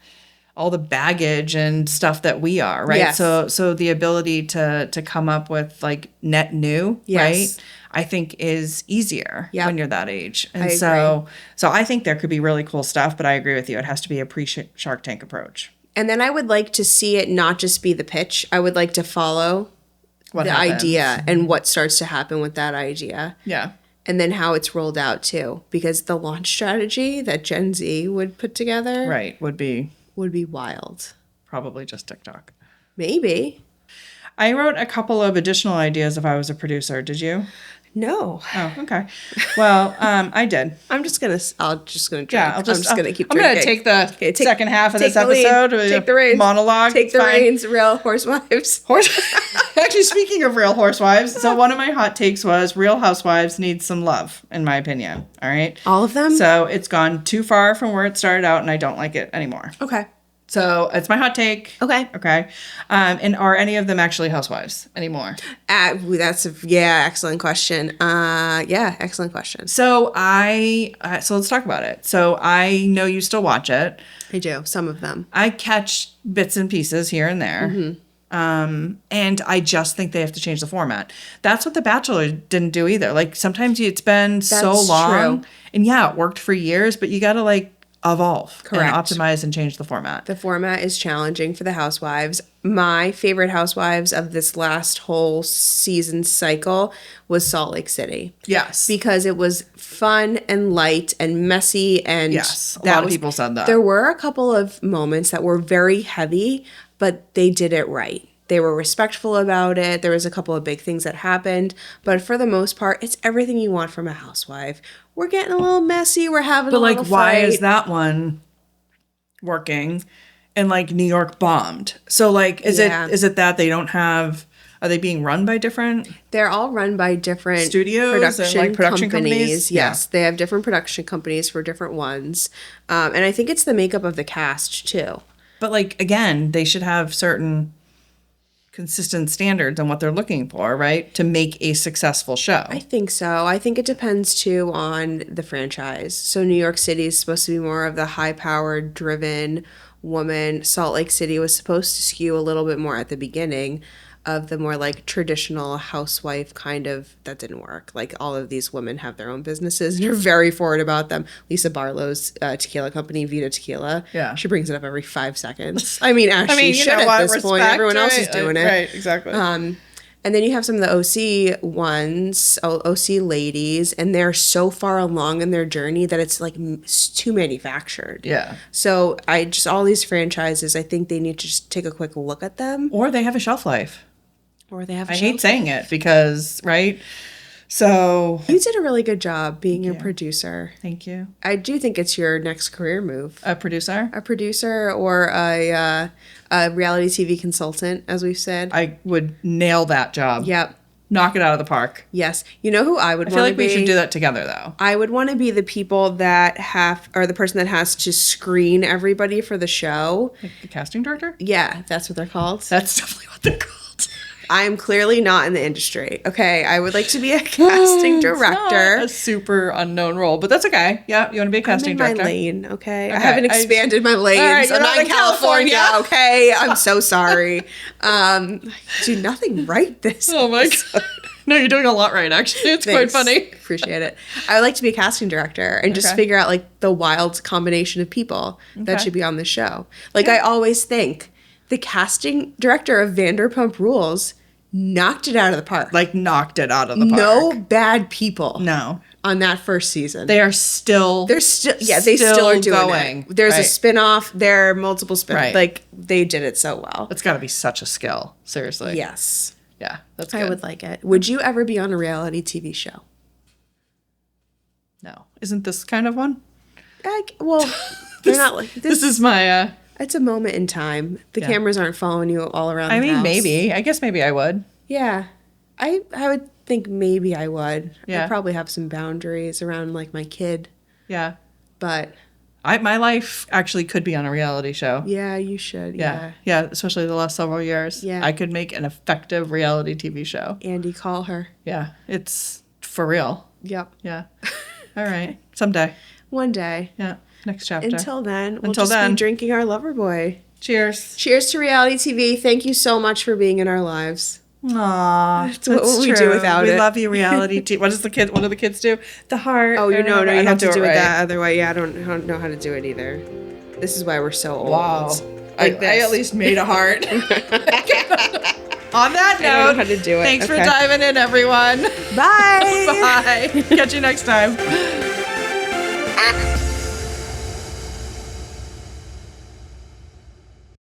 all the baggage and stuff that we are, right? Yes. So the ability to come up with net new, right? I think is easier when you're that age. And so I think there could be really cool stuff, but I agree with you. It has to be a pre-Shark Tank approach. And then I would like to see it not just be the pitch. I would like to follow the idea and what starts to happen with that idea. Yeah. And then how it's rolled out too. Because the launch strategy that Gen Z would put together would be wild. Probably just TikTok. Maybe. I wrote a couple of additional ideas if I was a producer. Did you? No. Oh, okay. Well, I did. I'm just gonna drink. Yeah, I'm just gonna keep I'm drinking. gonna take the second half of this lead. episode. Take the reins. Monologue. Take the reins. Real Housewives. Actually, speaking of Real Housewives, so one of my hot takes was Real Housewives needs some love, in my opinion. All right. All of them? So it's gone too far from where it started out, and I don't like it anymore. Okay. So it's my hot take. Okay. Okay. And are any of them actually housewives anymore? Excellent question. Excellent question. So so let's talk about it. So I know you still watch it. I do. Some of them. I catch bits and pieces here and there. Mm-hmm. And I just think they have to change the format. That's what The Bachelor didn't do either. Sometimes it's been so long. True. And it worked for years, but you got to evolve. Correct. And optimize and change the format. The format is challenging for the housewives. My favorite housewives of this last whole season cycle was Salt Lake City. Yes. Because it was fun and light and messy and yes, a lot of people said that. There were a couple of moments that were very heavy, but they did it right. They were respectful about it. There was a couple of big things that happened, but for the most part, it's everything you want from a housewife. We're getting a little messy. We're having a little fight. But why is that one working and New York bombed? So is it that they don't have? Are they being run by different? They're all run by different studios and production companies. Yes, they have different production companies for different ones, and I think it's the makeup of the cast too. But again, they should have certain consistent standards on what they're looking for, right? To make a successful show. I think so. I think it depends too on the franchise. So New York City is supposed to be more of the high-powered, driven woman. Salt Lake City was supposed to skew a little bit more at the beginning of the more traditional housewife kind of. That didn't work. All of these women have their own businesses and are very forward about them. Lisa Barlow's tequila company, Vita Tequila. Yeah. She brings it up every 5 seconds. She should at this point. Everyone else is doing it. Right, exactly. And then you have some of the OC ones, OC ladies, and they're so far along in their journey that it's too manufactured. Yeah. So all these franchises, I think they need to just take a quick look at them. Or they have a shelf life. Or they have I hate saying it because, right? So you did a really good job being a producer. Thank you. I do think it's your next career move. A producer? A producer or a reality TV consultant, as we've said. I would nail that job. Yep. Knock it out of the park. Yes. You know who I would want to be? I feel like we should do that together, though. I would want to be the people that or the person that has to screen everybody for the show. Like the casting director? Yeah, that's what they're called. That's definitely what they're called. I am clearly not in the industry. Okay, I would like to be a casting director. It's not a super unknown role, but that's okay. Yeah, you want to be a casting I'm in director? my lane, okay? I haven't expanded my lanes. All right, I'm not in California, okay? I'm so sorry. Do nothing right this. Oh my God. No, you're doing a lot right, actually. It's quite funny. Appreciate it. I would like to be a casting director and just figure out like the wild combination of people that should be on the show. Like I always think the casting director of Vanderpump Rules knocked it out of the park. Like knocked it out of the park. No bad people. No. On that first season. They are still they still are doing going. it. There's a spin-off, there are multiple spin-offs. Right. Like they did it so well. It's got to be such a skill. Seriously. Yes. Yeah, that's good. I would like it. Would you ever be on a reality TV show? No. Isn't this kind of one? Well, they're not like this is my it's a moment in time. The cameras aren't following you all around the house. maybe. I guess maybe I would. Yeah. I would think maybe I would. Yeah. I'd probably have some boundaries around like my kid. Yeah. But my life actually could be on a reality show. yeah, you should. Yeah. Yeah. Yeah, especially the last several years. Yeah. I could make an effective reality TV show. Andy, call her. Yeah. It's for real. Yep. Yeah. All right. Someday. One day. Yeah. Next chapter. Until then, we'll just be drinking our Loverboy. Cheers. Cheers to reality TV. Thank you so much for being in our lives. Aww, That's what would we do without it? We love you, reality TV. What do the kids do? The heart. Oh, you have to do it right. that other way. Yeah, I don't know how to do it either. This is why we're so old. Wow. Like I at least made a heart. On that note, I don't know how to do it. Thanks for diving in, everyone. Bye. Bye. Catch you next time.